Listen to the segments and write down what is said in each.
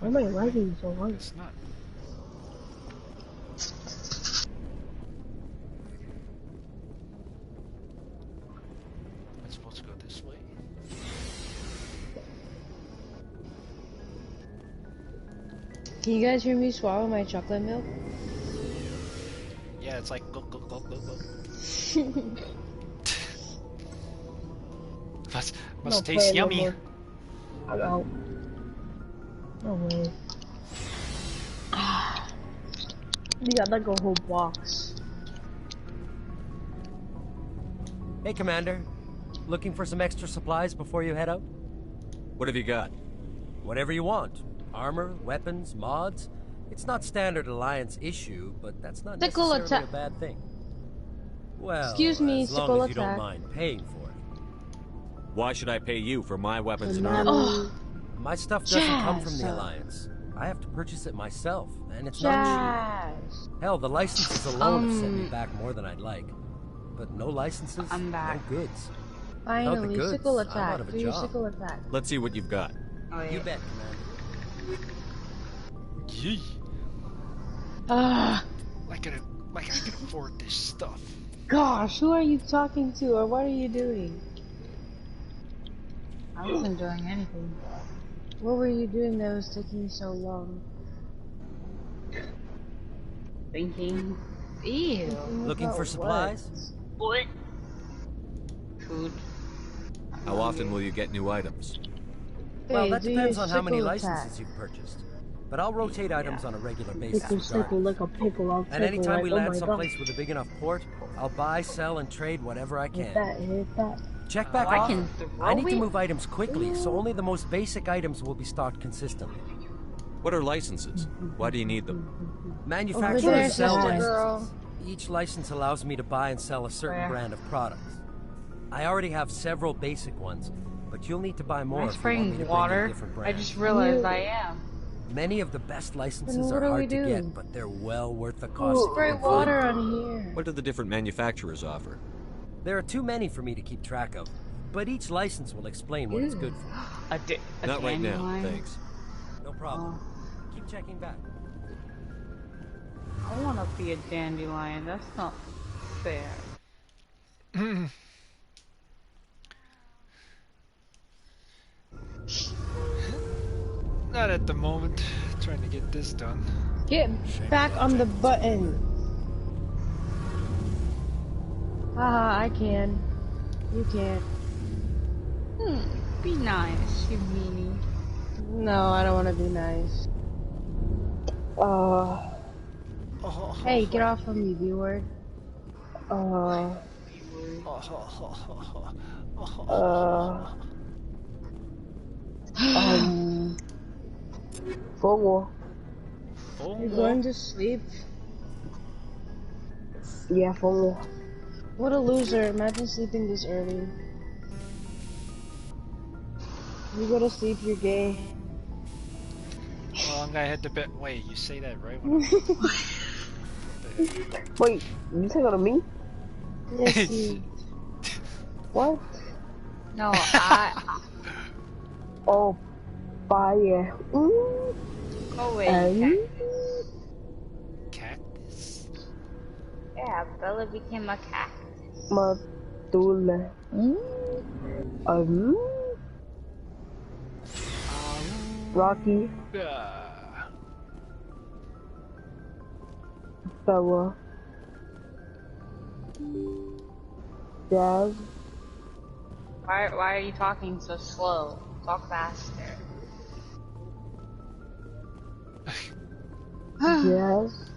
Why am I lagging so hard? It's not. I'm supposed to go this way. Can you guys hear me swallow my chocolate milk? Yeah, it's like go go go go go. must taste yummy. I'm out. No way. You got like a whole box. Hey, Commander. Looking for some extra supplies before you head out? What have you got? Whatever you want. Armor, weapons, mods. It's not standard Alliance issue, but that's not necessarily a bad thing. Well, excuse me, as long as you don't mind paying for it. Why should I pay you for my weapons and armor? Oh. My stuff doesn't come from the Alliance. I have to purchase it myself, and it's not cheap. Hell, the licenses alone have set me back more than I'd like. But no licenses, no goods. Finally, goods, sickle I'm attack. out of a Do your job. sickle attack. Let's see what you've got. Oh, yeah. You bet, Commander. Yee. Ah, Like I can afford this stuff. gosh, who are you talking to, or what are you doing? I wasn't doing anything. What were you doing that was taking so long? Thinking. Ew. Looking for supplies? Food. How often will you get new items? Well, Hey, that do depends your on how many sickle licenses attack. you've purchased. But I'll rotate items on a regular basis. Sickle, sickle, like a pickle, I'll And anytime we like, land oh my someplace God. with a big enough port, I'll buy, sell, and trade whatever I Hit can. that, hit that. Check back I often. can I need to throw it? move items quickly, so only the most basic items will be stocked consistently. What are licenses? Why do you need them? there, Manufacturers sell sister. licenses. Girl. Each license allows me to buy and sell a certain Where? brand of products. I already have several basic ones, but you'll need to buy more Am I if you want me to spraying bring you water? different I brands. just realized I am. Many of the best licenses Then what are are we hard to doing? get, but they're well worth the cost. to Spray get. water on here. What do the different manufacturers offer? There are too many for me to keep track of, but each license will explain what it's good for. A Not right now, dandelion? thanks. No problem. Keep checking back. I want to be a dandelion. That's not fair. Not at the moment. Trying to get this done. Get back on the button. Haha, I can. You can't. Be nice, you meanie. No, I don't want to be nice. Hey, get off of me, B-word. Fogo. You're going to sleep? Yeah, fogo. What a loser. Imagine sleeping this early. You go to sleep, you're gay. Well, I'm gonna hit the bit. Wait, you say that right when Wait, you talking to me? Yes, you. What? No, I. Oh, fire. Go away. Cactus? Yeah, Bella became a cactus. Matula. Rocky. Bella. Jazz. Why are you talking so slow? Talk faster. Jazz.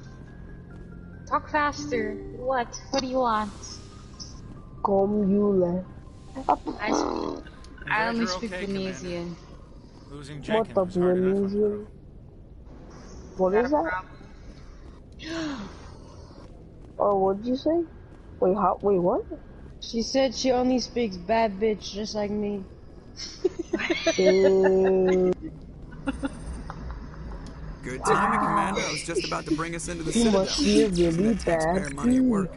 Talk faster. What? What do you want? Comula. I only speak Venetian. Losing What Jenkins the was hard enough. Venetian? What is that? Oh, what'd you say? Wait, wait, what? She said she only speaks bad bitch, just like me. Good timing, Commander. I was just about to bring us into the You Citadel. must be really Taxpayer bad. money at work.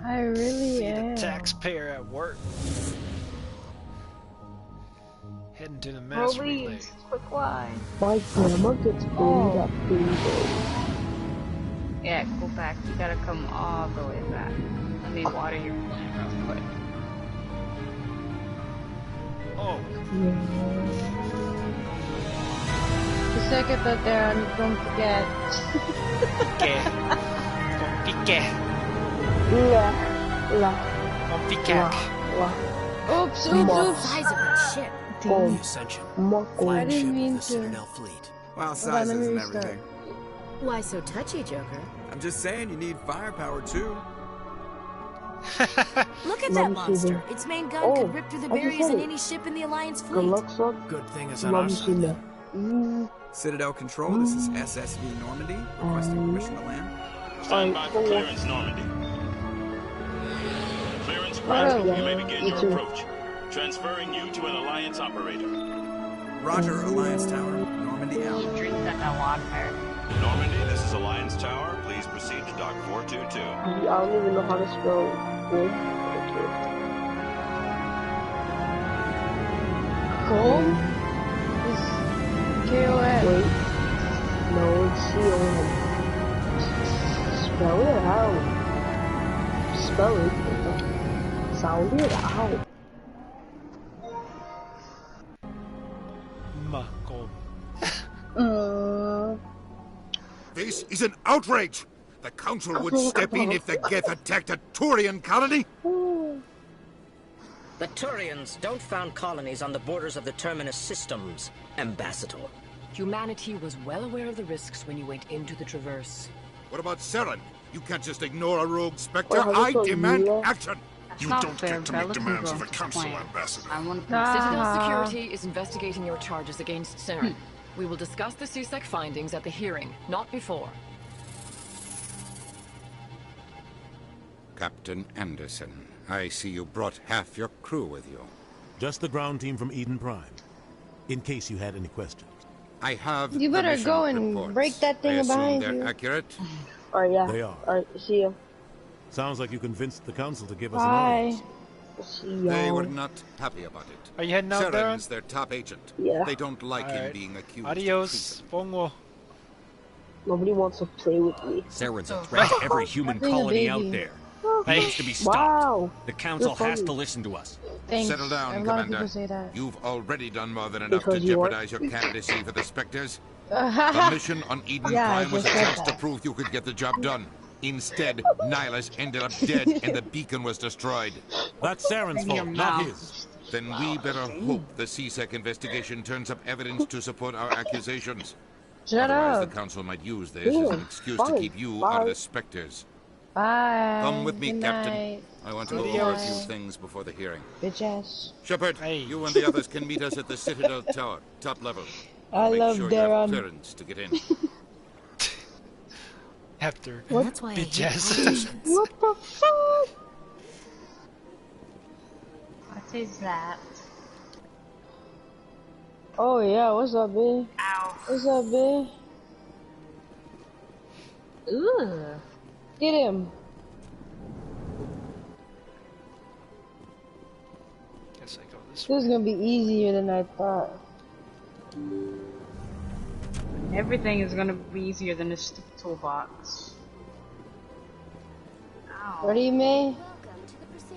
I really am. Taxpayer at work. Heading to the mass relay. Police, quick line. My grandma gets bullied at bingo. Yeah, go back. You gotta come all the way back. Let me water your plant real quick. Oh. The second that they're on, don't forget. Pique. Oops. Size of that ship. Oh, Ascension. I didn't mean to. Citadel fleet. Well, Hold size on, let me isn't restart. everything. Why so touchy, Joker? I'm just saying you need firepower too. Look at Love that monster. Caesar. Its main gun Oh, could rip through the I just barriers said in it. any ship in the Alliance Good fleet. luck, son. Good thing it's on Love our you, side. Sheila. Citadel Control, this is SSV Normandy, requesting permission to land. Stand by for clearance, Normandy. Clearance granted. You may begin your approach. Transferring you to an Alliance operator. Roger, Alliance Tower, Normandy out. Drink that water. Normandy, this is Alliance Tower. Please proceed to Dock 422. I don't even know how to spell good. Comb? Is K-O-M. Wait. No, it's C-O-M. Spell it out. Spell it. Sound it out. Macomb. This is an outrage! The Council would step in if the Geth attacked a Turian colony! The Turians don't found colonies on the borders of the Terminus systems, Ambassador. Humanity was well aware of the risks when you went into the Traverse. What about Saren? You can't just ignore a rogue Spectre. I demand action! You don't get to make demands of a Council Ambassador. Citadel Security is investigating your charges against Saren. We will discuss the CSEC findings at the hearing, not before. Captain Anderson, I see you brought half your crew with you. Just the ground team from Eden Prime, in case you had any questions. I have You better mission go and reports. break that I thing assume behind they're you. accurate? Alright, yeah. They are. Alright, see ya. Sounds like you convinced the Council to give us Bye. an See ya. They were not happy about it. Are you heading out there? Saren's their top agent. Yeah. They don't like him Alright. being accused Adios, of Pongo. Nobody wants to play with me. Saren's a threat to every human Being a colony out baby. there. He needs to be stopped. Wow. The Council You're has funny. to listen to us. Thanks. Settle down, a lot of Commander. people say that. You've already done more than enough to Because you are- jeopardize your candidacy for the Spectres. The mission on Eden Yeah, I Prime was a just said chance to that. prove you could get the job done. Instead, Nihilus ended up dead and the beacon was destroyed. That's Saren's fault, not his. Then we better hope the CSEC investigation turns up evidence to support our accusations. Shut Otherwise, up. the Council might use this as an excuse to keep you out of the Spectres. Bye. Come with me, Good Captain. night. I want to go over a few things before the hearing. Bitch ass. Shepard, you and the others can meet us at the Citadel Tower, top level. I Make love sure you have Darren. clearance to get in. After That's why I hate bitches. What the fuck? What is that? Oh yeah, what's up, B? Ow. What's up, B? Ooh. Get him. Guess I go this This is gonna be easier than I thought. Everything is gonna be easier than this stupid toolbox. Ow. Ready, May?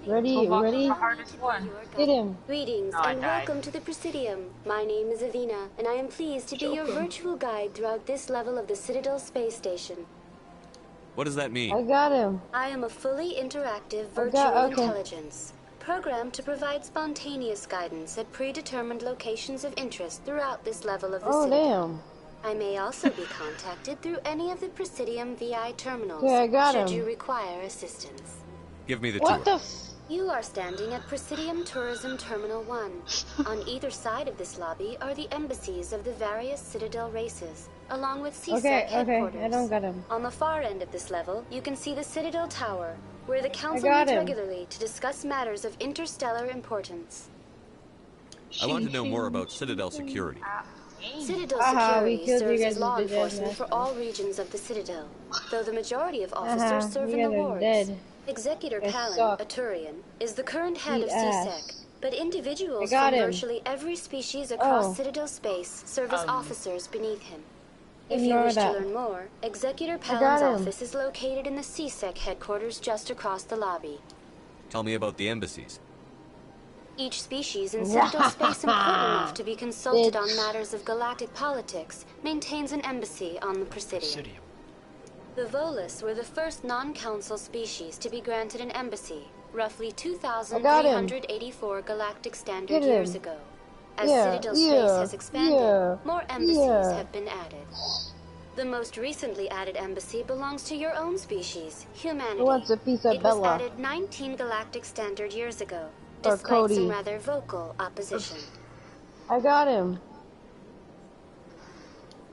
Ready, Toolbox is ready? the hardest one. Get him. Greetings No, I and died. welcome to the Presidium. My name is Avina, and I am pleased to be your virtual guide throughout this level of the Citadel space station. What does that I mean? got him. I am a fully interactive Okay, virtual okay. intelligence, programmed to provide spontaneous guidance at predetermined locations of interest throughout this level of the Oh Citadel. damn. I may also be contacted through any of the Presidium VI terminals, Okay, I got should him. you require assistance. Give me the What tour. the f- You are standing at Presidium Tourism Terminal 1. On either side of this lobby are the embassies of the various Citadel races, along with CSEC Okay, headquarters. I don't got him. On the far end of this level, you can see the Citadel Tower, where the Council got meets him. regularly to discuss matters of interstellar importance. I want to know more about Citadel security. Citadel Aha, we security killed you serves guys as law with the enforcement death for all regions of the Citadel, though the majority of Aha, officers serve you in the guys are wards. dead. Executor You Palin, suck. a Turian, is the current head Eat of ass. CSEC, but individuals from virtually every species across Citadel space serve as officers beneath him. If you wish to learn more, Executor Palin's office is located in the CSEC headquarters just across the lobby. Tell me about the embassies. Each species in Citadel space important enough to be consulted on matters of galactic politics maintains an embassy on the Presidium. The Volus were the first non-council species to be granted an embassy, roughly 2,384 galactic standard years ago. As Citadel space has expanded, more embassies have been added. The most recently added embassy belongs to your own species, humanity. It was added 19 galactic standard years ago, despite some rather vocal opposition. I got him.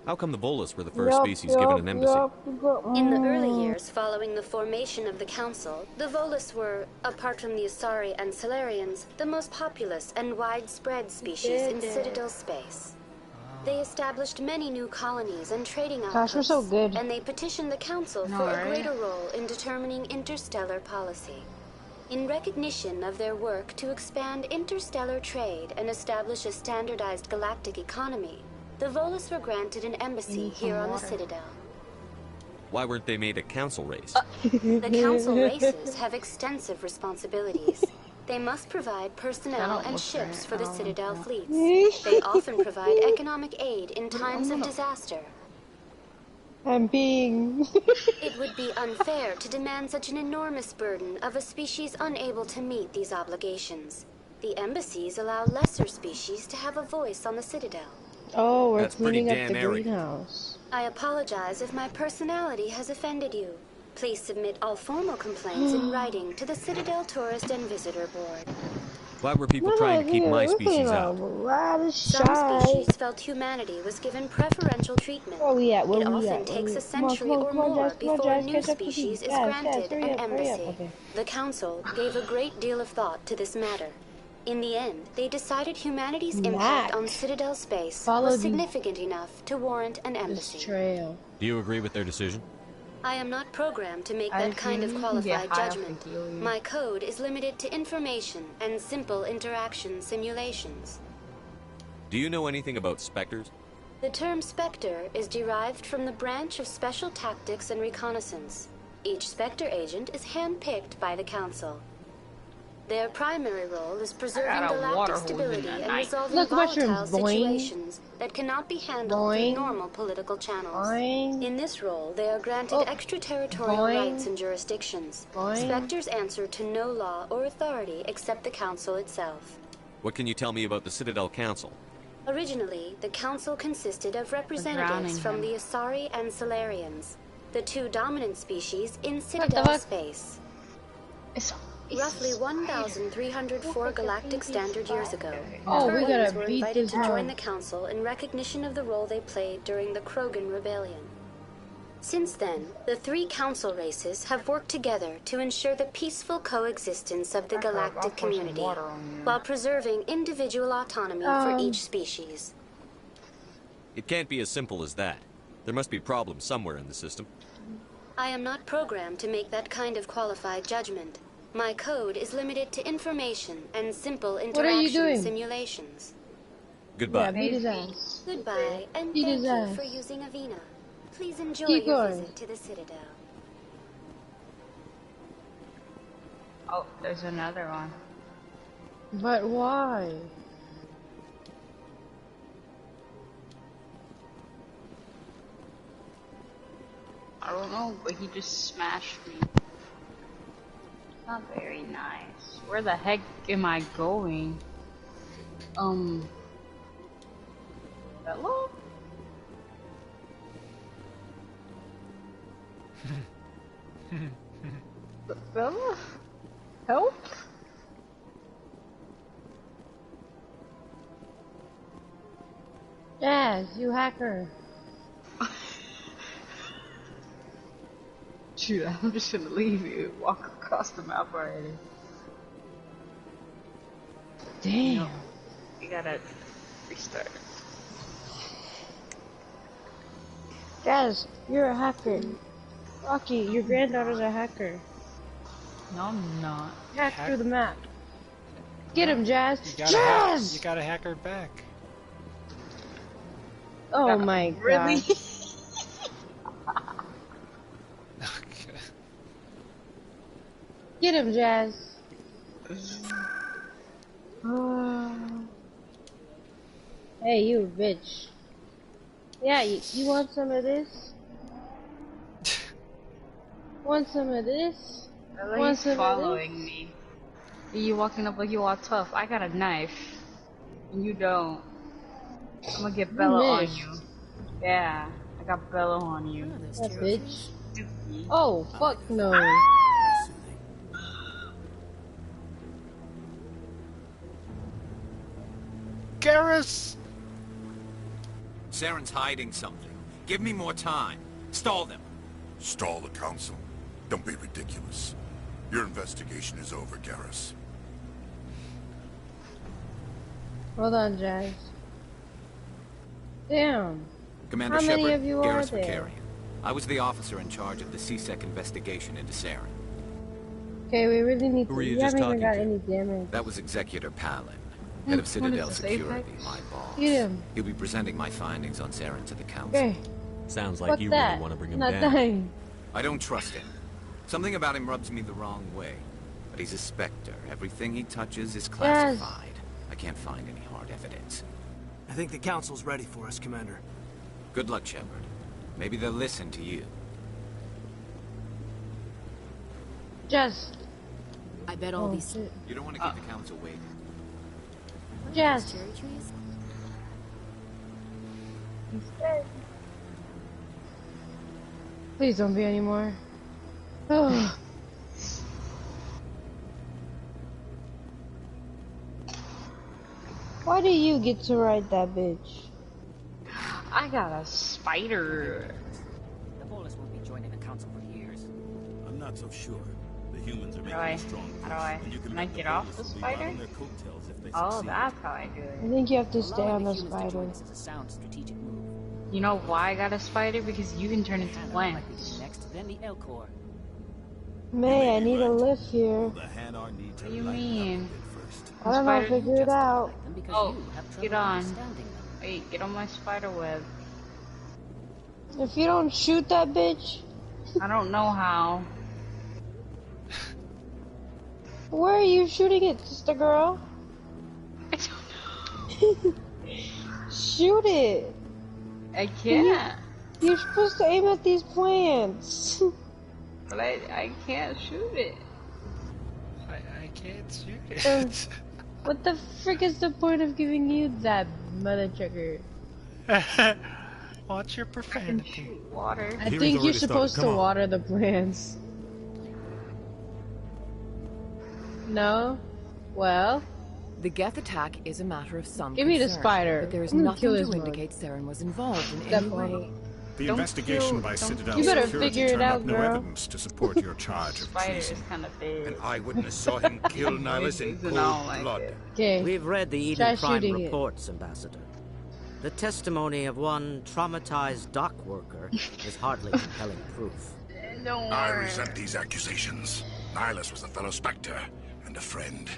How come the Volus were the first species given an embassy? In the early years following the formation of the Council, the Volus were, apart from the Asari and Salarians, the most populous and widespread species in Citadel space. They established many new colonies and trading outposts, and they petitioned the Council for a greater role in determining interstellar policy. In recognition of their work to expand interstellar trade and establish a standardized galactic economy, the Volus were granted an embassy here on the Citadel. Why weren't they made a council race? The council races have extensive responsibilities. They must provide personnel and ships for the Citadel fleets. They often provide economic aid in times of disaster. It would be unfair to demand such an enormous burden of a species unable to meet these obligations. The embassies allow lesser species to have a voice on the Citadel. Oh, we're cleaning up the greenhouse. I apologize if my personality has offended you. Please submit all formal complaints in writing to the Citadel Tourist and Visitor Board. Why were people trying to keep my species out? Some species felt humanity was given preferential treatment. It often takes a century or more before a new species is granted an embassy. The Council gave a great deal of thought to this matter. In the end, they decided humanity's impact on Citadel space was significant enough to warrant an embassy. Do you agree with their decision? I am not programmed to make that kind of qualified judgment. My code is limited to information and simple interaction simulations. Do you know anything about Spectres? The term Spectre is derived from the branch of Special Tactics and Reconnaissance. Each Spectre agent is handpicked by the Council. Their primary role is preserving galactic stability and resolving volatile situations that cannot be handled through normal political channels. In this role, they are granted extraterritorial rights and jurisdictions. Spectres answer to no law or authority except the Council itself. What can you tell me about the Citadel Council? Originally, the Council consisted of representatives from the Asari and Salarians, the two dominant species in Citadel space. Roughly 1,304 galactic standard years ago, Turians were invited to join the Council in recognition of the role they played during the Krogan Rebellion. Since then, the three Council races have worked together to ensure the peaceful coexistence of the galactic community, while preserving individual autonomy for each species. It can't be as simple as that. There must be problems somewhere in the system. I am not programmed to make that kind of qualified judgment. My code is limited to information and simple interaction simulations. Goodbye. Yeah, beat his ass. Goodbye, and thank you for using Avina. Please enjoy your visit to the Citadel. Oh, there's another one. But why? I don't know, but he just smashed me. Not very nice. Where the heck am I going? Hello? Bella? Help? Yes, you hacker. Dude, I'm just gonna leave you. Walk across the map already. Damn. No, you gotta restart. Jazz, you're a hacker. Rocky, your granddaughter's a hacker. No, I'm not. Hack through the map. Get him, Jazz. You gotta hack her back. Oh my god. Really? Get him, Jazz. Hey, you bitch. Yeah, you want some of this? Want some of this? Want some following me? You walking up like you all tough. I got a knife, and you don't. I'm gonna get Bella on you. Yeah, I got Bella on you. That bitch. Oh, fuck no. Garrus! Saren's hiding something. Give me more time. Stall them. Stall the council? Don't be ridiculous. Your investigation is over, Garrus. Hold on, Jazz. Damn. Commander How many Shepard, of you are Garrus there? Vakarian. I was the officer in charge of the CSEC investigation into Saren. Okay, we really need Who to. were you We just haven't even talking got to? any damage. That was Executor Palin, head of Citadel Security, my boss. Get him. He'll be presenting my findings on Saren to the council. Okay. Sounds like Fuck you that. really want to bring him Not down. dying. I don't trust him. Something about him rubs me the wrong way. But he's a Spectre. Everything he touches is classified. I can't find any hard evidence. I think the council's ready for us, Commander. Good luck, Shepard. Maybe they'll listen to you. Jazz. I bet all these. Shit. You don't want to keep the council waiting. Jazz. Cherry trees? He's dead. Please don't be anymore. Oh. Why do you get to ride that bitch? I got a spider. The Volus won't be joining the council for years. I'm not so sure. The humans are making How a strong push, and you can I bet get the off Volus the will be right spider? on their coattails if they Oh, succeed. that's how I do I it. think you have to stay on the Allowing the humans to spider. join us is a sound strategic move. You know why I got a spider? Because you can turn into Like we plants. did next, then the Elcor. May, I need a lift here. The Hanar need to What do you lighten up mean? a bit first. I don't know, figure it out. Oh, get on. Wait, get on my spider web. If you don't shoot that bitch, I don't know how. where are you shooting it, sister girl? I don't know. Shoot it. I can't. You're supposed to aim at these plants. But I can't shoot it. I can't shoot it. What the frick is the point of giving you that, mother trucker? Watch your profanity. Water. I think you're supposed to water the plants. No? Well? The Geth attack is a matter of some Give me the concern, spider. but there is I'm gonna nothing kill to this one. indicate Saren was involved in any Definitely. way. The Don't investigation kill- by don't Citadel You better Security figure it turned out, up no girl. evidence to support your charge of Spider is treason. kind of big. An eyewitness saw him kill Nihilus in I cold don't like blood. it. Okay. We've read the Try Eden Prime shooting it. reports, Ambassador. The testimony of one traumatized dock worker is hardly compelling proof. Don't I worry. resent these accusations. Nihilus was a fellow Spectre and a friend.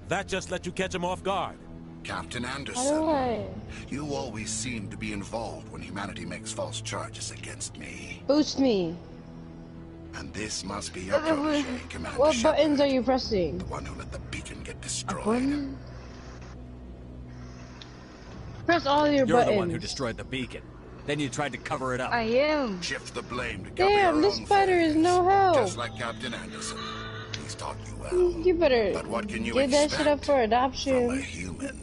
That just let you catch him off guard. Captain How Anderson, do I you always seem to be involved when humanity makes false charges against me. boost me? And this must be your protege, Commander What Shepard, buttons are you pressing? the one who let the beacon get destroyed. Button? Press all your You're buttons. the one who destroyed the beacon. Then you tried to cover it up. I am. Shift the blame to cover Damn, your this own spider is no help. Just like Captain Anderson. He's taught you well. You better But what can you give that shit up expect for from a adoption. human?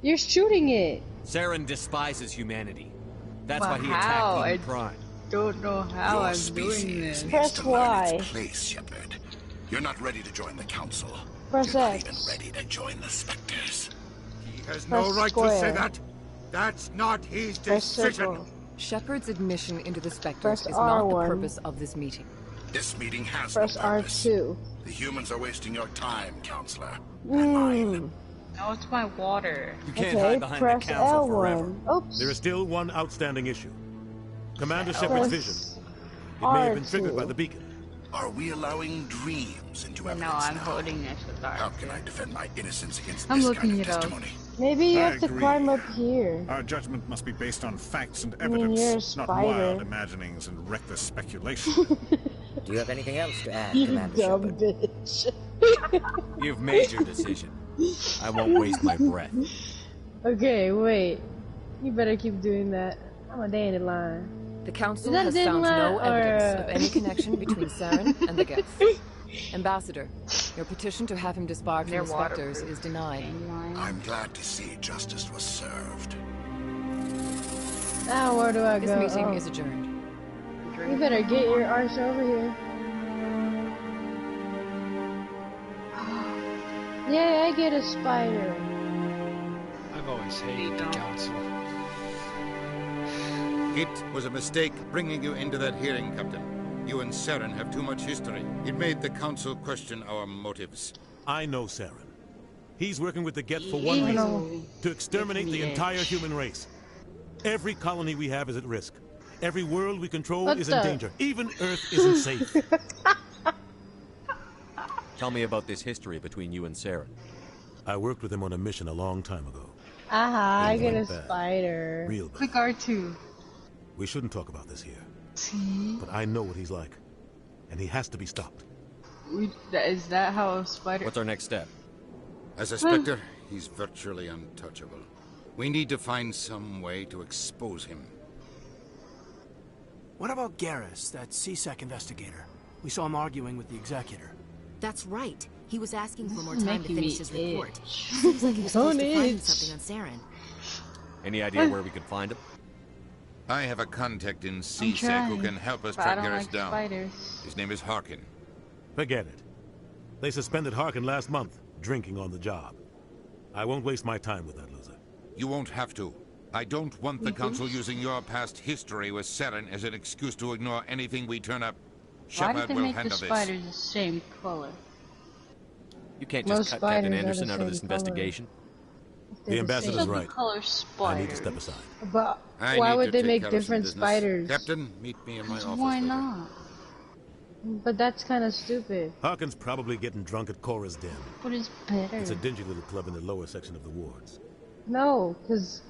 You're shooting it. Saren despises humanity. That's But why he how? attacked Eden Prime. Don't know how Your I'm species doing this. needs Press to learn Y. its place, Shepard. You're not ready to join the Council. Press You're not X. even ready to join the Spectres. He has Press no right square. to say that. That's not his Press decision. circle. Shepard's admission into the Spectres Press is not the R1. purpose of this meeting. This meeting has Press no purpose. R2. The humans are wasting your time, Counselor. Mm. No, it's my water. You can't Okay, hide behind press the council L1. forever. Oops. There is still one outstanding issue. Commander Shepard's vision. Press It may have been triggered R2. by the beacon. Are we allowing dreams into evidence No, I'm now? holding this with dark. How can I defend my innocence against I'm this looking kind of it up. testimony? Maybe you I have to agree. climb up here. Our judgment must be based on facts and I mean, you're a evidence, not spider. wild imaginings and reckless speculation. Do you have anything else to add, You Commander dumb Shepard? bitch. You've made your decision. I won't waste my breath. Okay, wait. You better keep doing that. I'm a day in the line. The Council Is that has found no Dinla or, evidence of any connection between Saren and the Geth. Ambassador, your petition to have him disbarred from the Spectres is denied. I'm glad to see justice was served. Now where do I go? This meeting Oh. is adjourned. You better get your arse over here. Yeah, I get a spider. I've always hated the Council. It was a mistake bringing you into that hearing, Captain. You and Saren have too much history. It made the Council question our motives. I know Saren. He's working with the Geth for one reason: to exterminate the entire human race. Every colony we have is at risk. Every world we control is in danger. Even Earth isn't safe. Tell me about this history between you and Saren. I worked with him on a mission a long time ago. Aha, I Things get a went bad. spider. Real bad. Click R2. We shouldn't talk about this here. See? But I know what he's like. And he has to be stopped. Is that how a spider... What's our next step? As a Spectre, he's virtually untouchable. We need to find some way to expose him. What about Garrus, that CSEC investigator? We saw him arguing with the Executor. That's right. He was asking for more time to making finish me his report. itch. Seems like he was close to Don't finding itch. something on Saren. Any idea where we could find him? I have a contact in I'm CSEC who trying, can help us but I track don't Garrus like down. spiders. His name is Harkin. Forget it. They suspended Harkin last month, drinking on the job. I won't waste my time with that loser. You won't have to. I don't want the Council using your past history with Saren as an excuse to ignore anything we turn up. Why Shepard did they will make the handle this. spiders the same color? You can't Most just cut Captain spiders are the Anderson out of same this color. investigation. The ambassador's right. Color I spider. need to step aside. But I why need would to they take make care of some different business. spiders? Captain, meet me in my office. Why later. not? But that's kind of stupid. Harkin's probably getting drunk at Cora's Den. What is better? It's a dingy little club in the lower section of the wards. No, because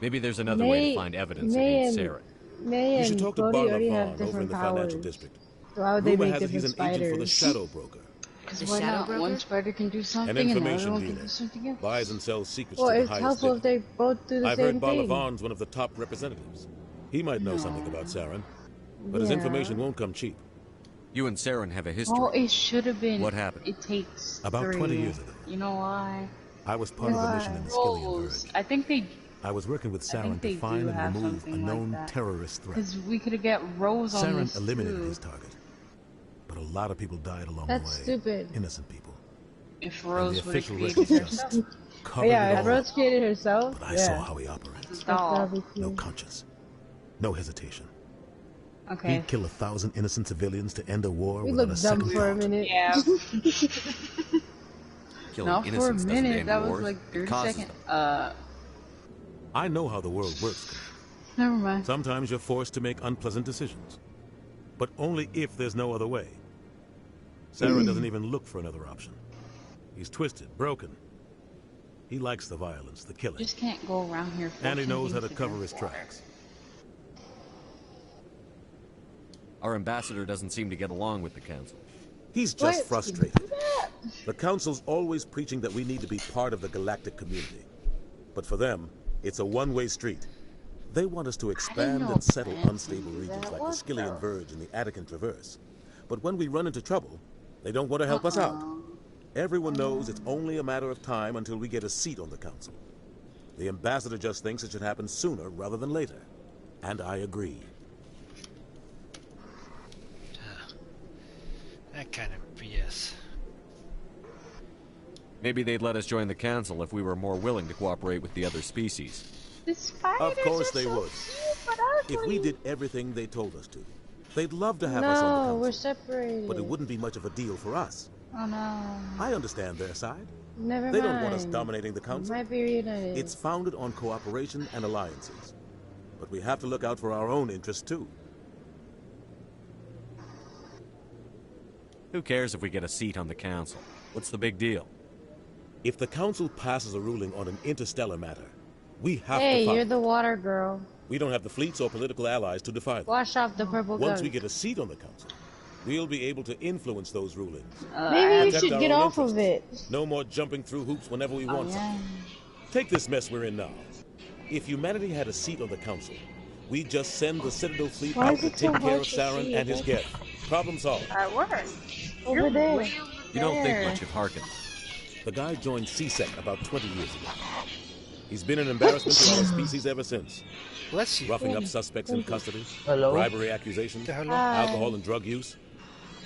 Maybe there's another way to find evidence against Saren. May You and should talk to Bodhi already have Barlavan over in different the powers. financial district. So why would they Rumor make has it he's different an agent for the spiders? Shadow Broker. Because The why shadow not? broker? One spider can do An something and the other information one can dealer. do something else. Buys and sells secrets Well, to the it's highest helpful if bidder. they both do the I've same heard thing. Barlavan's one of the top representatives. He might know something about Saren, but his Yeah. information won't come cheap. You and Saren have a history. Oh, it should have been. What happened? It takes About 3. 20 years ago. You know why? I was part of a mission in the Skillian Verge. I think they. I was working with I think Saren they to find do and have remove a something known like that. terrorist threat. Because we could get Rose on this Saren eliminated too. his target, but a lot of people died along That's the way. stupid. Innocent people. If And Rose the would have official created record herself. just covered Yeah, it if all Rose up. created herself, But I yeah. saw how he operates. Doll. No conscience. No hesitation. Okay. He'd kill 1,000 innocent civilians to end a war We without look a dumb second for a thought. minute. Yeah. Killing Not for a innocents doesn't minute. end That was wars. like It 30 causes seconds. them. I know how the world works. Never mind. Sometimes you're forced to make unpleasant decisions, but only if there's no other way. Saren doesn't even look for another option. He's twisted, broken. He likes the violence, the killing, Just can't go around here. and he forcing knows how to things cover do. his tracks. Our ambassador doesn't seem to get along with the council. He's just What? frustrated. The Council's always preaching that we need to be part of the galactic community. But for them, it's a one-way street. They want us to expand know and settle plans unstable to do regions that. like What the Skillian the- Verge and the Attican Traverse. But when we run into trouble, they don't want to help us out. Everyone knows it's only a matter of time until we get a seat on the Council. The ambassador just thinks it should happen sooner rather than later. And I agree. That kind of BS. Maybe they'd let us join the council if we were more willing to cooperate with the other species. The spiders Of course are they so would. cute, but If we ugly. did everything they told us to, they'd love to have us on the No, Council. we're separated. But it wouldn't be much of a deal for us. Oh no. I understand their side. Never They mind. don't want us dominating the Council. Might be reunited. It's founded on cooperation and alliances. But we have to look out for our own interests too. Who cares if we get a seat on the council? What's the big deal? If the council passes a ruling on an interstellar matter, we have to Hey, follow. you're the water girl. We don't have the fleets or political allies to defy them. Wash off the purple Once guns. we get a seat on the council, we'll be able to influence those rulings. Maybe you Protect should our get own off of interests. it. No more jumping through hoops whenever we want something. Take this mess we're in now. If humanity had a seat on the council, we'd just send the Citadel fleet Why out is to it so take care hard of to Saren see and it? his guests. Problem solved. Over there. You don't think much of Harkin. The guy joined CSEC about 20 years ago. He's been an embarrassment to our species ever since. Bless you. Roughing up suspects in custody, Hello? bribery accusations, Hello? alcohol and drug use.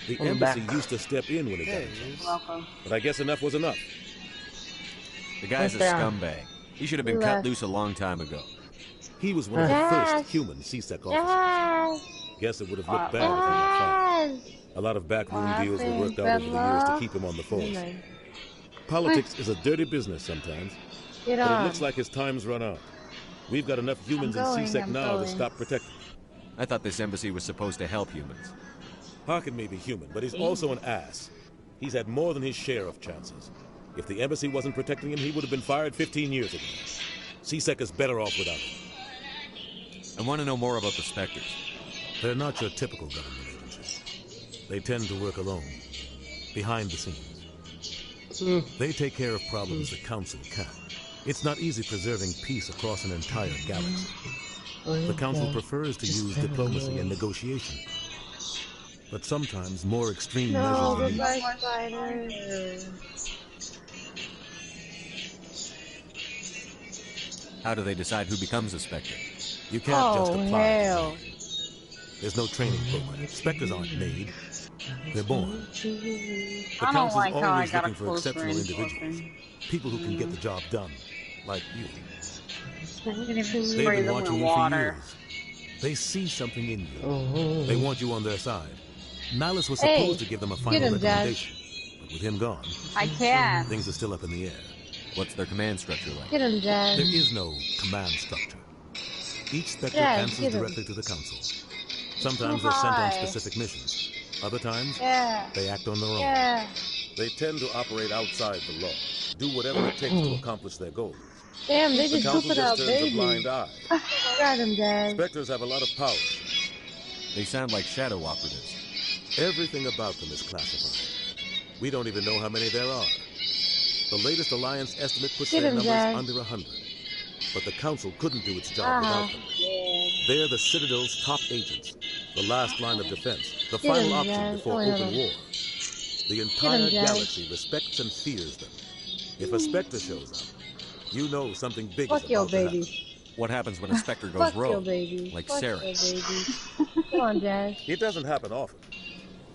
The I'm embassy back. used to step in when it got a chance. But I guess enough was enough. The guy's a What's that? scumbag. He should have been cut loose a long time ago. He was one of the first human CSEC officers. Guess it would have looked bad if he got fired. A lot of backroom deals were worked out over the years to keep him on the force. Politics is a dirty business sometimes, Get but it on. looks like his time's run out. We've got enough humans in CSEC now to stop protecting. I thought this embassy was supposed to help humans. Harkin may be human, but he's also an ass. He's had more than his share of chances. If the embassy wasn't protecting him, he would have been fired 15 years ago. CSEC is better off without him. I want to know more about the Spectres. They're not your typical government agency. They tend to work alone, behind the scenes. They take care of problems the Council can't. It's not easy preserving peace across an entire galaxy. The Council prefers to use diplomacy and negotiation. But sometimes more extreme measures are needed. goodbye, spider. How do they decide who becomes a Spectre? You can't just apply. Hell. There's no training program. Spectres aren't made. They're born. The I don't Council's like how I always got a looking for close exceptional range individuals. weapon. People who can get the job done. Like you. I didn't even They've spray been them watching with you for water. years. They see something in you. They want you on their side. Nihilus was Hey, supposed to give them a get final him, Jazz. recommendation. But with him gone, I can't. things are still up in the air. What's their command structure like? Get him, Jazz. There is no command structure. Each Spectre Jazz, answers get him. directly to the Council. Sometimes they're sent on specific missions. Other times, they act on their own. Yeah. They tend to operate outside the law, do whatever it takes to accomplish their goals. Damn, they The just Council poop it out, just turns a baby. blind eye. Got him, Jazz. Spectres have a lot of power. They sound like shadow operatives. Everything about them is classified. We don't even know how many there are. The latest Alliance estimate puts Get their him, numbers Jazz. under 100. But the Council couldn't do its job without them. They're the Citadel's top agents, the last line of defense, the Get final him, option Jazz. before Oh, open yeah. war. The entire Jazz. galaxy respects and fears them. If a Spectre shows up, you know something big Fuck is your about to happen. baby. What happens when a Spectre goes Fuck your rogue? baby. Like Fuck Saren. your baby. Come on, Jazz. It doesn't happen often.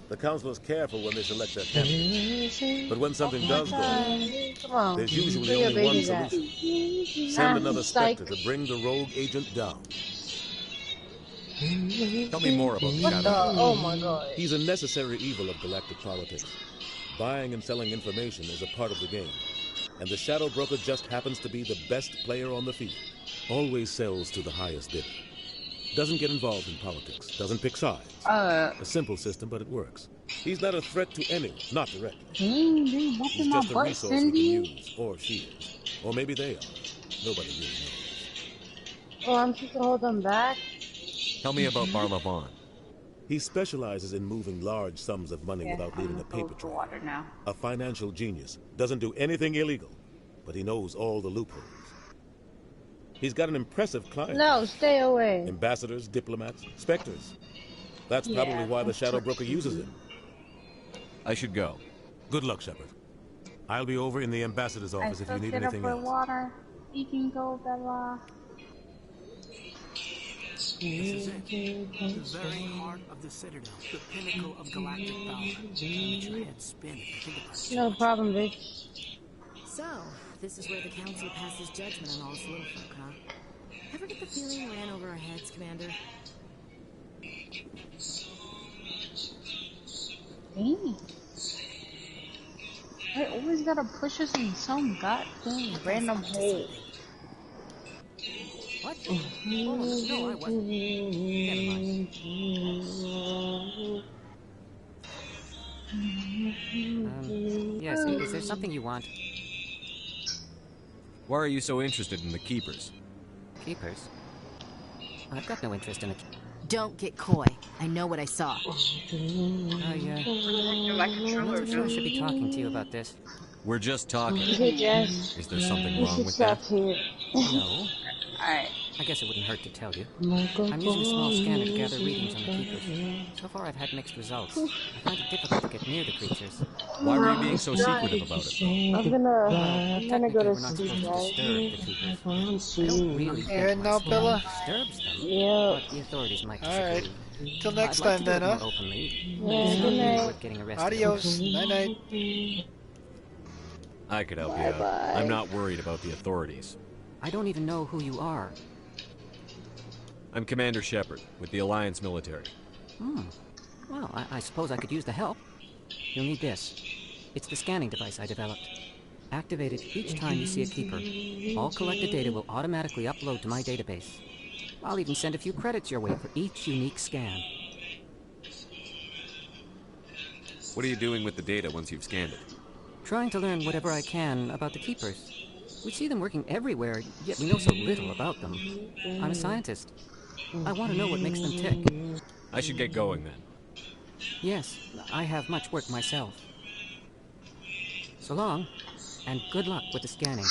The Council is careful when they select their candidates. But when something does go wrong, Come on. there's usually Where your only one baby's at? solution. Send another psych. Spectre to bring the rogue agent down. Tell me more about What Shadow. the? Oh my god. He's a necessary evil of galactic politics. Buying and selling information is a part of the game. And the Shadow Broker just happens to be the best player on the field. Always sells to the highest bidder. Doesn't get involved in politics. Doesn't pick sides. A simple system, but it works. He's not a threat to anyone, not directly. Dude, what's He's in my just a butt, resource we can Cindy? use, or she is. Or maybe they are. Nobody really knows. Oh, I'm supposed to hold them back? Tell me about Barlavon. He specializes in moving large sums of money without leaving a paper trail. Water now. A financial genius. Doesn't do anything illegal, but he knows all the loopholes. He's got an impressive client. No, stay away. Ambassadors, diplomats, Spectres. That's probably why the Shadow Broker uses him. I should go. Good luck, Shepard. I'll be over in the ambassador's office if you need anything for else. water. You can go, Bella. This is it. The very heart of the Citadel. The pinnacle of galactic power. Let your head spin if you think about it. No problem, bitch. So, this is where the Council passes judgment on all us little folk, huh? Ever get the feeling ran over our heads, Commander? Dang. I always gotta push us in some goddamn random hole. What? Oh, no, I wasn't. Never mind. Yes, is there something you want? Why are you so interested in the Keepers? Keepers? I've got no interest in it. Don't get coy. I know what I saw. I'm not sure I should be talking to you about this. We're just talking. Hey, Jess. Is there something You wrong should with stop that? here. No. Alright. I guess it wouldn't hurt to tell you. I'm using a small scanner to gather readings on the Keepers. So far I've had mixed results. I find it difficult to get near the creatures. Why were you being so secretive about it? I'm gonna go to sleep, guys. I don't really And now, Bella? disturbs them. Yeah. But the authorities might Alright. disagree. Till next I'd like time to do then, it huh? more openly. Yeah, good night. Worth getting arrested. Adios. Night-night. I could help you out. I'm not worried about the authorities. I don't even know who you are. I'm Commander Shepard, with the Alliance military. Well, I suppose I could use the help. You'll need this. It's the scanning device I developed. Activate it each time you see a Keeper. All collected data will automatically upload to my database. I'll even send a few credits your way for each unique scan. What are you doing with the data once you've scanned it? Trying to learn whatever I can about the Keepers. We see them working everywhere, yet we know so little about them. I'm a scientist. I want to know what makes them tick. I should get going then. Yes, I have much work myself. So long, and good luck with the scanning.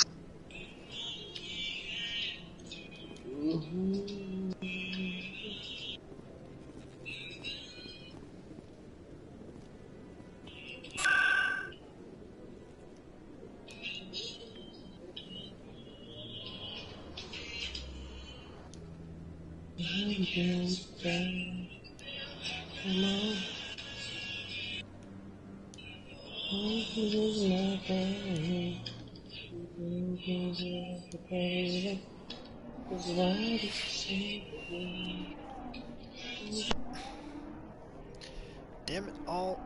Damn it all.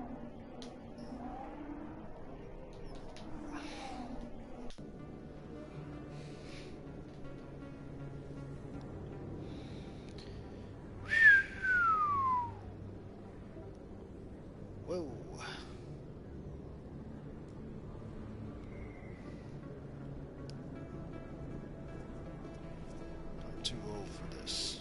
Whoa. I'm too old for this.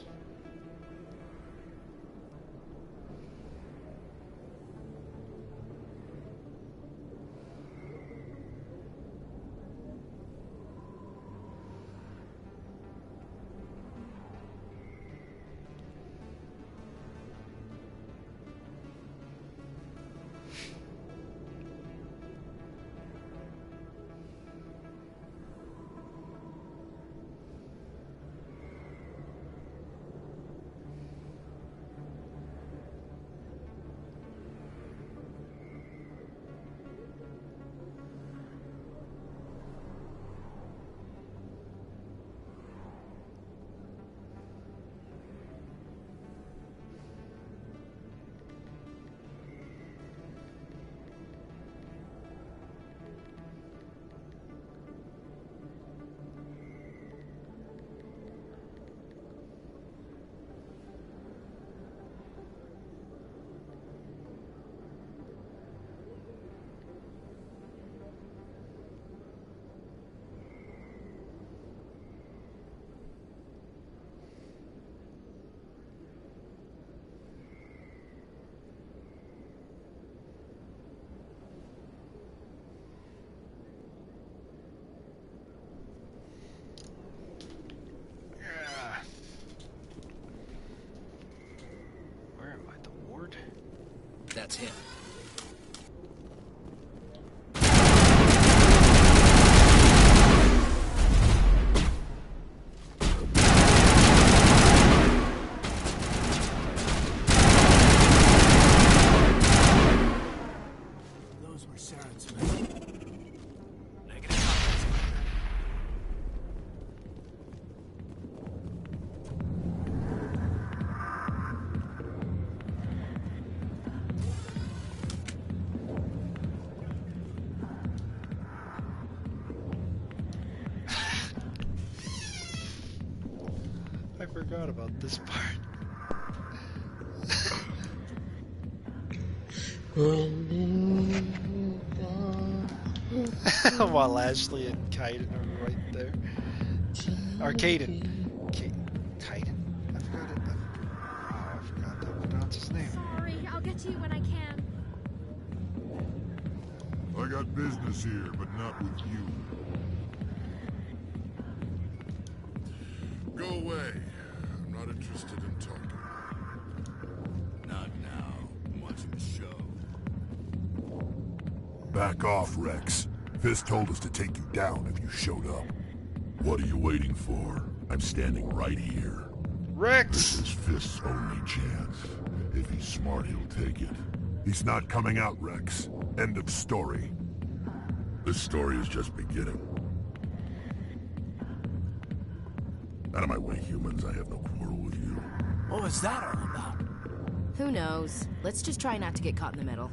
That's him. Those were Saren's men. I forgot about this part. When While Ashley and Kaiden are right there. Or Kaiden. Kaiden? I forgot it. I forgot to pronounce his name. Sorry, I'll get to you when I can. I got business here, but not with you. Go away. I'm not interested in talking. Not now. I'm watching the show. Back off, Rex. Fisk told us to take you down if you showed up. What are you waiting for? I'm standing right here. Rex! This is Fisk's only chance. If he's smart, he'll take it. He's not coming out, Rex. End of story. This story is just beginning. Out of my way, humans. I have no quarrel with you. What was that all about? Who knows? Let's just try not to get caught in the middle.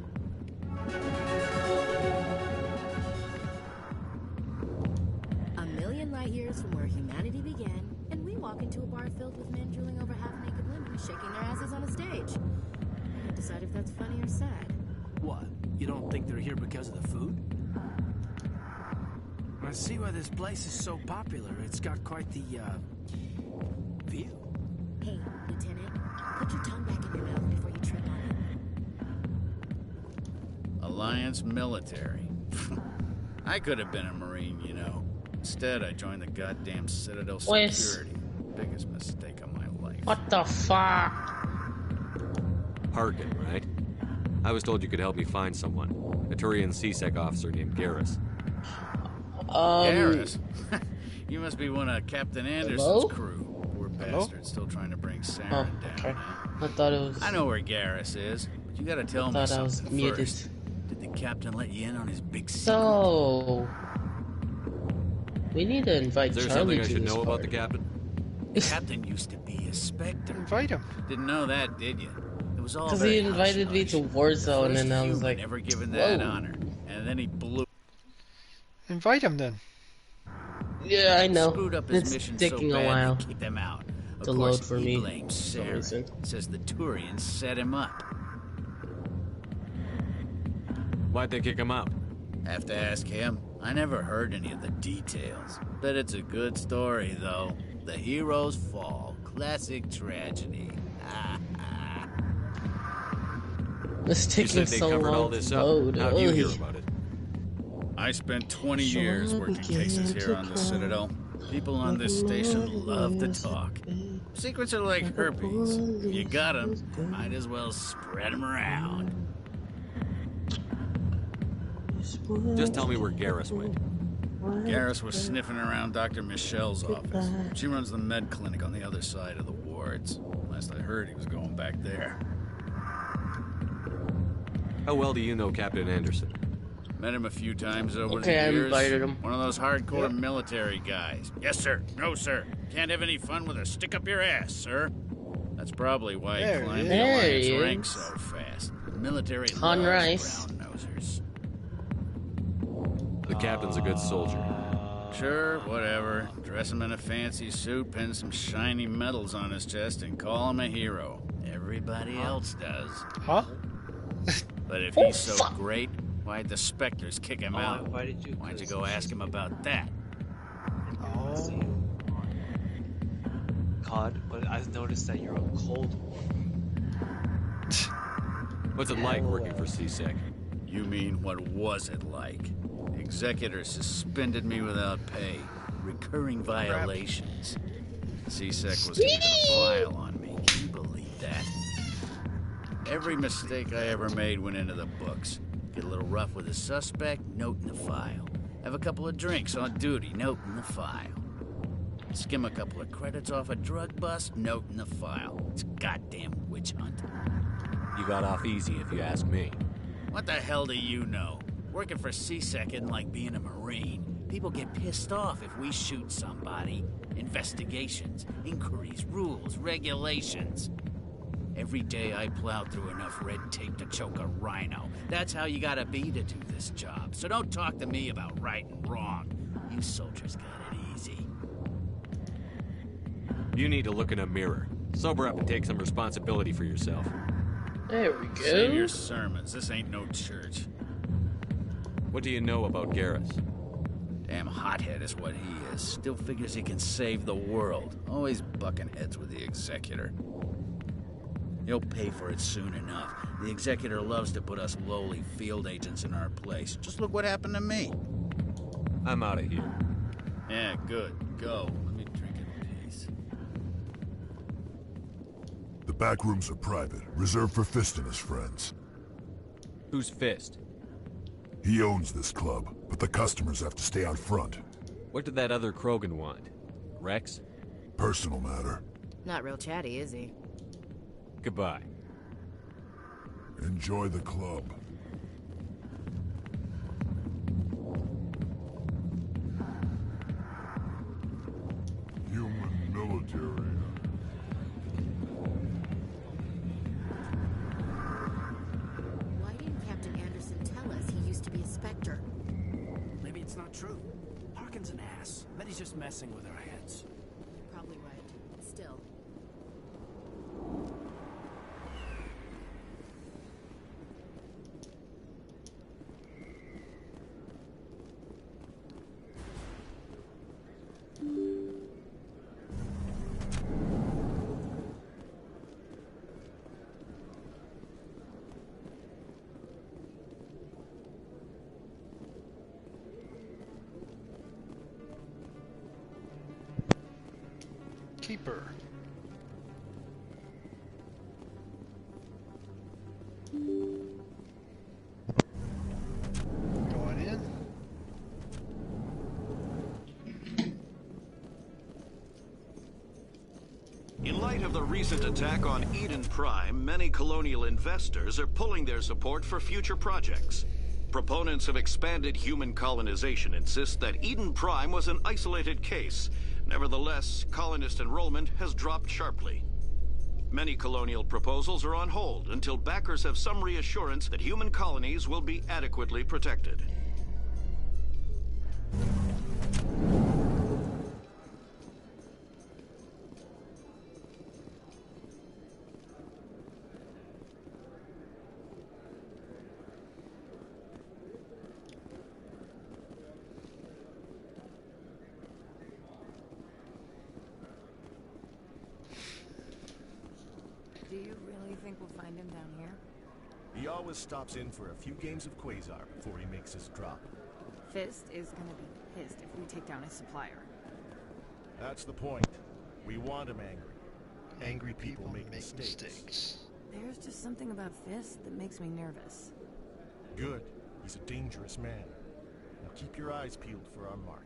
A million light years from where humanity began, and we walk into a bar filled with men drooling over half-naked women shaking their asses on a stage. I can't decide if that's funny or sad. What? You don't think they're here because of the food? I see why this place is so popular. It's got quite the, view. Hey, Lieutenant, put your tongue back in your mouth before you trip on it. Alliance military. I could have been a Marine, you know. Instead, I joined the goddamn Citadel Security. Biggest mistake of my life. What the fuck? Harkin, right? I was told you could help me find someone. A Turian CSEC officer named Garrus. Garrus? You must be one of Captain Anderson's Hello? crew. Poor Hello? bastard, still trying to bring Saren Oh, down. okay. I thought it was... I know where Garrus is, but you gotta tell me I thought I was something muted. first. Did the captain let you in on his big secret? So... we need to invite Is there Charlie something I to should this know about the party. captain? The captain used to be a Spectre. Invite him. Didn't know that, did you? It was all Because very he invited me to Warzone and I was like, never given that whoa. honor, and then he blew. Invite him then. Yeah, I know. Screwed up his It's mission taking so a bad while they kicked him out. Of to course, load for he me. blames some reason. Saren. Says the Turians set him up. Why'd they kick him out? Have to ask him. I never heard any of the details. Bet it's a good story, though. The hero's fall. Classic tragedy. It's You taking said they so covered long all this to up. load. How'd you hear Ugh. about it? I spent 20 years working cases here on the Citadel. People on this station love to talk. Secrets are like herpes. If you got them, might as well spread them around. Just tell me where Garrus went. Garrus was sniffing around Dr. Michelle's office. She runs the med clinic on the other side of the wards. Last I heard, he was going back there. How well do you know Captain Anderson? Met him a few times over Okay, I the years. invited him. One of those hardcore military guys. Yes, sir. No, sir. Can't have any fun with a stick up your ass, sir. That's probably why he climbed the There Alliance he ranks is. so fast. The military On loves Rice. brown-nosers. The captain's a good soldier. Sure, whatever. Dress him in a fancy suit, pin some shiny medals on his chest, and call him a hero. Everybody else does. Huh? But if he's so great, why'd the Spectres kick him out? Why'd you go ask him about that? Oh. COD, but I've noticed that you're a Cold War. What's it like working for CSEC? You mean, what was it like? The executor suspended me without pay. Recurring violations. CSEC was keeping a file on me. Can you believe that? Every mistake I ever made went into the books. Get a little rough with a suspect, note in the file. Have a couple of drinks on duty, note in the file. Skim a couple of credits off a drug bust, note in the file. It's a goddamn witch hunt. You got off easy, if you ask me. What the hell do you know? Working for CSEC isn't like being a Marine. People get pissed off if we shoot somebody. Investigations, inquiries, rules, regulations. Every day I plow through enough red tape to choke a rhino. That's how you gotta be to do this job. So don't talk to me about right and wrong. You soldiers got it easy. You need to look in a mirror. Sober up and take some responsibility for yourself. There we go. Save your sermons. This ain't no church. What do you know about Garrus? Damn hothead is what he is. Still figures he can save the world. Always bucking heads with the Executor. He'll pay for it soon enough. The Executor loves to put us lowly field agents in our place. Just look what happened to me. I'm out of here. Yeah, good. Go. Let me drink in peace. The back rooms are private, reserved for Fist and his friends. Who's Fist? He owns this club, but the customers have to stay out front. What did that other Krogan want? Rex? Personal matter. Not real chatty, is he? Goodbye. Enjoy the club. Human military. Why didn't Captain Anderson tell us he used to be a Spectre? Maybe it's not true. Harkin's an ass. Bet he's just messing with our heads. You're probably right. Still. Keeper. Going in. In light of the recent attack on Eden Prime, many colonial investors are pulling their support for future projects. Proponents of expanded human colonization insist that Eden Prime was an isolated case. Nevertheless, colonist enrollment has dropped sharply. Many colonial proposals are on hold until backers have some reassurance that human colonies will be adequately protected. Do you really think we'll find him down here? He always stops in for a few games of Quasar before he makes his drop. Fist is gonna be pissed if we take down his supplier. That's the point. We want him angry. Angry people make mistakes. There's just something about Fist that makes me nervous. Good. He's a dangerous man. Now keep your eyes peeled for our mark.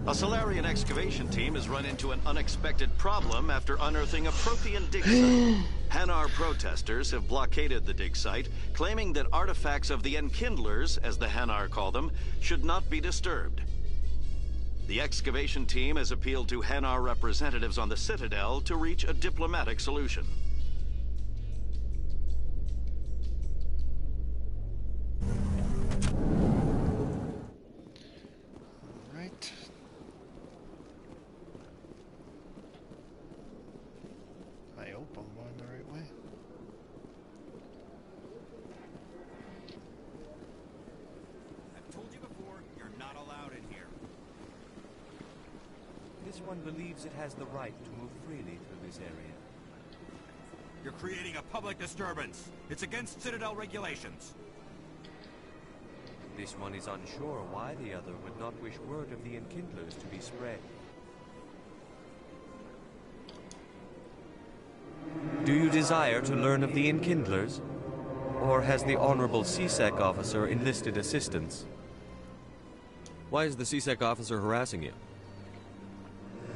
A Solarian excavation team has run into an unexpected problem after unearthing a Prothean dig site. Hanar protesters have blockaded the dig site, claiming that artifacts of the Enkindlers, as the Hanar call them, should not be disturbed. The excavation team has appealed to Hanar representatives on the Citadel to reach a diplomatic solution. This one believes it has the right to move freely through this area. You're creating a public disturbance. It's against Citadel regulations. This one is unsure why the other would not wish word of the Enkindlers to be spread. Do you desire to learn of the Enkindlers? Or has the Honorable CSEC officer enlisted assistance? Why is the CSEC officer harassing you?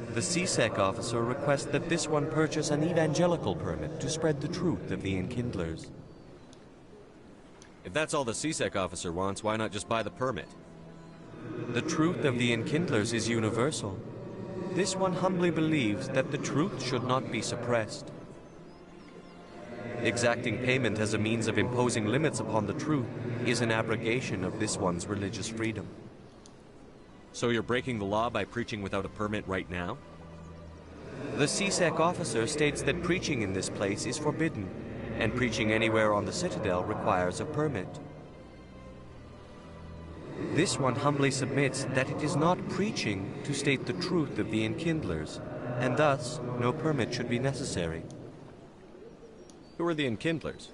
The CSEC officer requests that this one purchase an evangelical permit to spread the truth of the Enkindlers. If that's all the CSEC officer wants, why not just buy the permit? The truth of the Enkindlers is universal. This one humbly believes that the truth should not be suppressed. Exacting payment as a means of imposing limits upon the truth is an abrogation of this one's religious freedom. So you're breaking the law by preaching without a permit right now? The CSEC officer states that preaching in this place is forbidden, and preaching anywhere on the Citadel requires a permit. This one humbly submits that it is not preaching to state the truth of the Enkindlers, and thus no permit should be necessary. Who are the Enkindlers?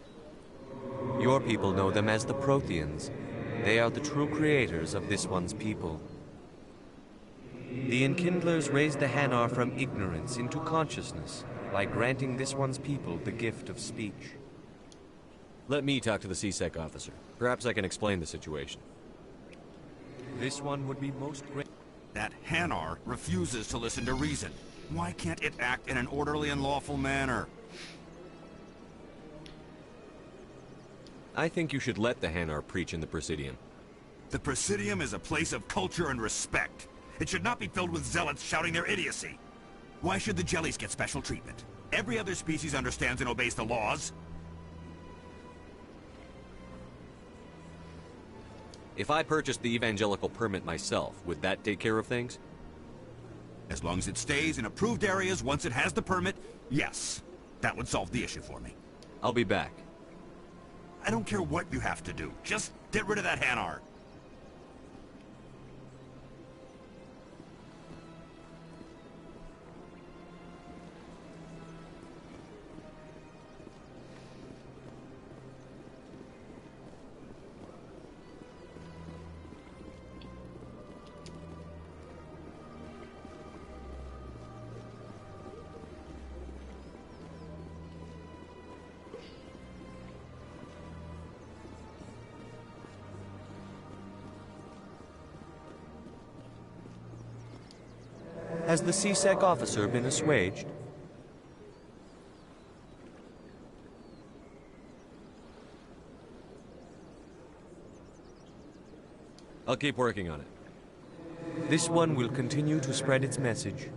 Your people know them as the Protheans. They are the true creators of this one's people. The Enkindlers raised the Hanar from ignorance into consciousness by granting this one's people the gift of speech. Let me talk to the CSEC officer. Perhaps I can explain the situation. This one would be most great. That Hanar refuses to listen to reason. Why can't it act in an orderly and lawful manner? I think you should let the Hanar preach in the Presidium. The Presidium is a place of culture and respect. It should not be filled with zealots shouting their idiocy. Why should the jellies get special treatment? Every other species understands and obeys the laws. If I purchased the evangelical permit myself, would that take care of things? As long as it stays in approved areas once it has the permit, yes. That would solve the issue for me. I'll be back. I don't care what you have to do. Just get rid of that Hanar. Has the CSEC officer been assuaged? I'll keep working on it. This one will continue to spread its message.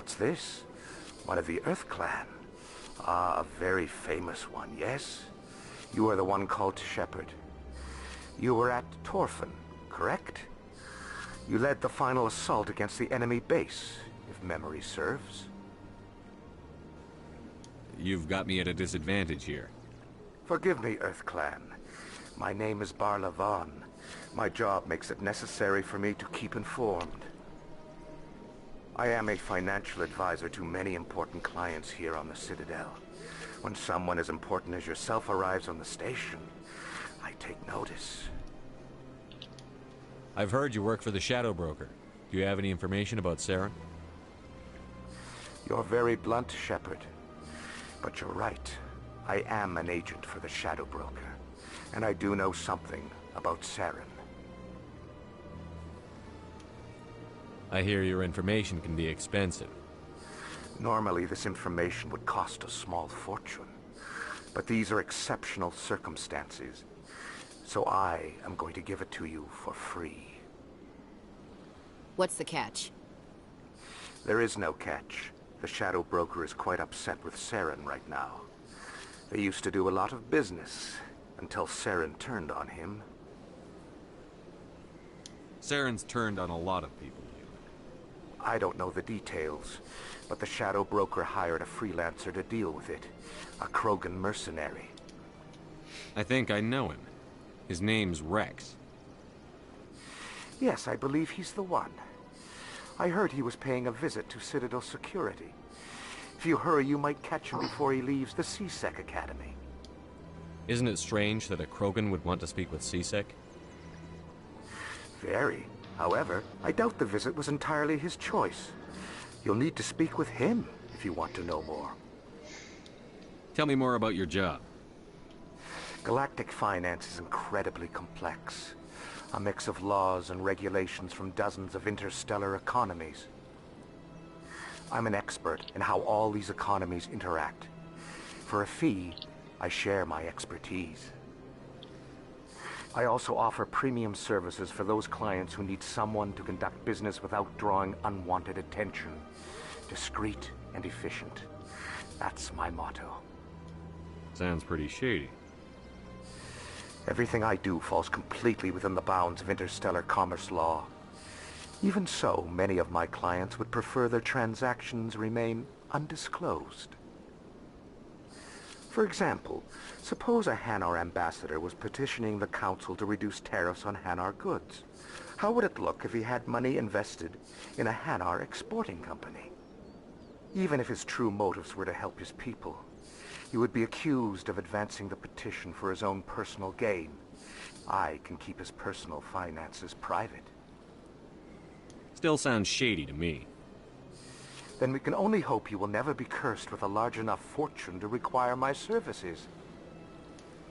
What's this? One of the Earth Clan. Ah, a very famous one, yes? You are the one called Shepard. You were at Torfan, correct? You led the final assault against the enemy base, if memory serves. You've got me at a disadvantage here. Forgive me, Earth Clan. My name is Barla Vaughn. My job makes it necessary for me to keep informed. I am a financial advisor to many important clients here on the Citadel. When someone as important as yourself arrives on the station, I take notice. I've heard you work for the Shadow Broker. Do you have any information about Saren? You're very blunt, Shepard. But you're right. I am an agent for the Shadow Broker. And I do know something about Saren. I hear your information can be expensive. Normally, this information would cost a small fortune. But these are exceptional circumstances. So I am going to give it to you for free. What's the catch? There is no catch. The Shadow Broker is quite upset with Saren right now. They used to do a lot of business, until Saren turned on him. Saren's turned on a lot of people. I don't know the details, but the Shadow Broker hired a freelancer to deal with it. A Krogan mercenary. I think I know him. His name's Rex. Yes, I believe he's the one. I heard he was paying a visit to Citadel Security. If you hurry, you might catch him before he leaves the CSEC Academy. Isn't it strange that a Krogan would want to speak with CSEC? Very. However, I doubt the visit was entirely his choice. You'll need to speak with him if you want to know more. Tell me more about your job. Galactic finance is incredibly complex. A mix of laws and regulations from dozens of interstellar economies. I'm an expert in how all these economies interact. For a fee, I share my expertise. I also offer premium services for those clients who need someone to conduct business without drawing unwanted attention. Discreet and efficient. That's my motto. Sounds pretty shady. Everything I do falls completely within the bounds of interstellar commerce law. Even so, many of my clients would prefer their transactions remain undisclosed. For example, suppose a Hanar ambassador was petitioning the council to reduce tariffs on Hanar goods. How would it look if he had money invested in a Hanar exporting company? Even if his true motives were to help his people, he would be accused of advancing the petition for his own personal gain. I can keep his personal finances private. Still sounds shady to me. Then we can only hope you will never be cursed with a large enough fortune to require my services.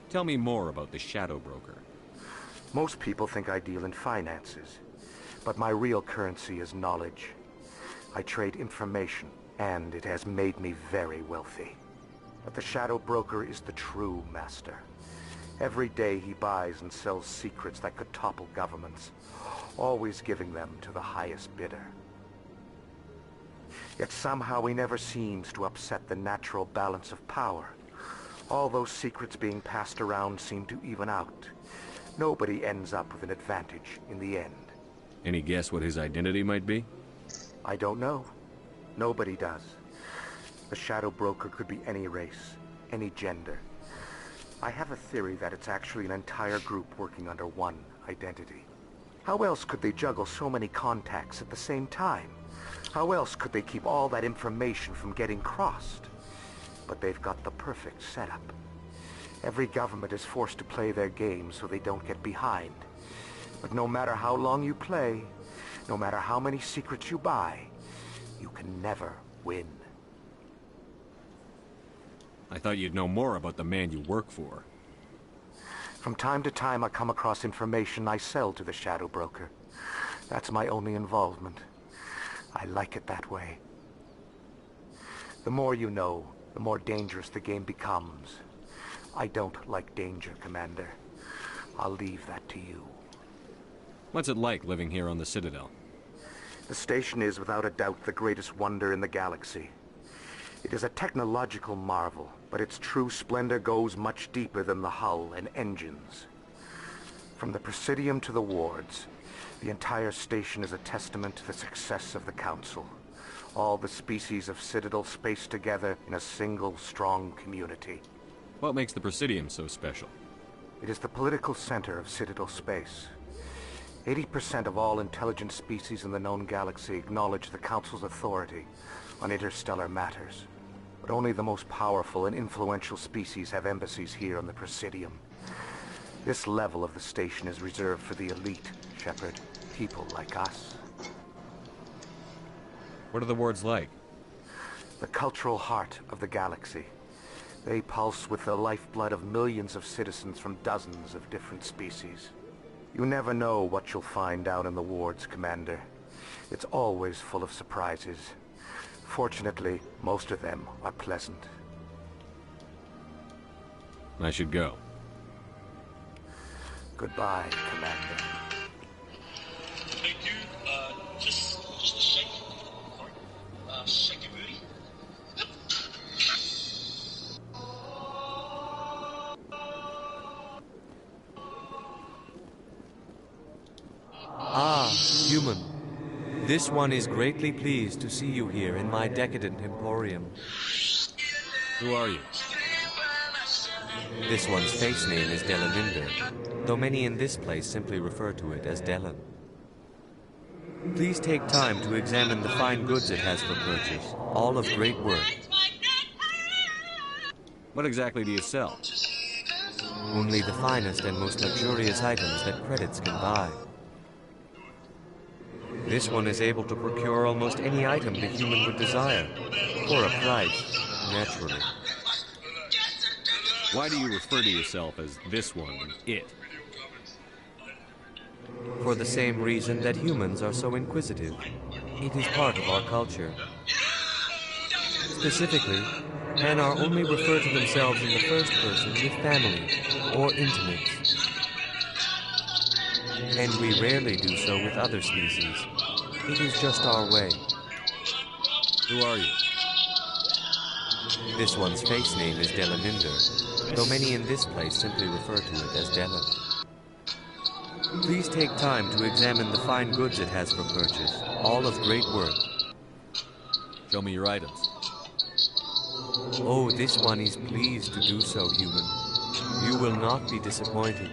Tell me more about the Shadow Broker. Most people think I deal in finances, but my real currency is knowledge. I trade information, and it has made me very wealthy. But the Shadow Broker is the true master. Every day he buys and sells secrets that could topple governments, always giving them to the highest bidder. Yet somehow he never seems to upset the natural balance of power. All those secrets being passed around seem to even out. Nobody ends up with an advantage in the end. Any guess what his identity might be? I don't know. Nobody does. The Shadow Broker could be any race, any gender. I have a theory that it's actually an entire group working under one identity. How else could they juggle so many contacts at the same time? How else could they keep all that information from getting crossed? But they've got the perfect setup. Every government is forced to play their game so they don't get behind. But no matter how long you play, no matter how many secrets you buy, you can never win. I thought you'd know more about the man you work for. From time to time I come across information I sell to the Shadow Broker. That's my only involvement. I like it that way. The more you know, the more dangerous the game becomes. I don't like danger, Commander. I'll leave that to you. What's it like living here on the Citadel? The station is without a doubt the greatest wonder in the galaxy. It is a technological marvel, but its true splendor goes much deeper than the hull and engines. From the Presidium to the wards, the entire station is a testament to the success of the Council. All the species of Citadel spaced together in a single, strong community. What makes the Presidium so special? It is the political center of Citadel space. 80% of all intelligent species in the known galaxy acknowledge the Council's authority on interstellar matters. But only the most powerful and influential species have embassies here on the Presidium. This level of the station is reserved for the elite, Shepard. People like us. What are the wards like? The cultural heart of the galaxy. They pulse with the lifeblood of millions of citizens from dozens of different species. You never know what you'll find out in the wards, Commander. It's always full of surprises. Fortunately, most of them are pleasant. I should go. Goodbye, Commander. Hey, dude, just shake your booty. Ah, human. This one is greatly pleased to see you here in my decadent emporium. Who are you? This one's face name is Delaminder, though many in this place simply refer to it as Delan. Please take time to examine the fine goods it has for purchase, all of great worth. What exactly do you sell? Only the finest and most luxurious items that credits can buy. This one is able to procure almost any item the human would desire, for a price, naturally. Why do you refer to yourself as this one and it? For the same reason that humans are so inquisitive. It is part of our culture. Specifically, Hanar only refer to themselves in the first person with family or intimates. And we rarely do so with other species. It is just our way. Who are you? This one's face name is Delaminder, though many in this place simply refer to it as Delan. Please take time to examine the fine goods it has for purchase, all of great worth. Show me your items. Oh, this one is pleased to do so, human. You will not be disappointed.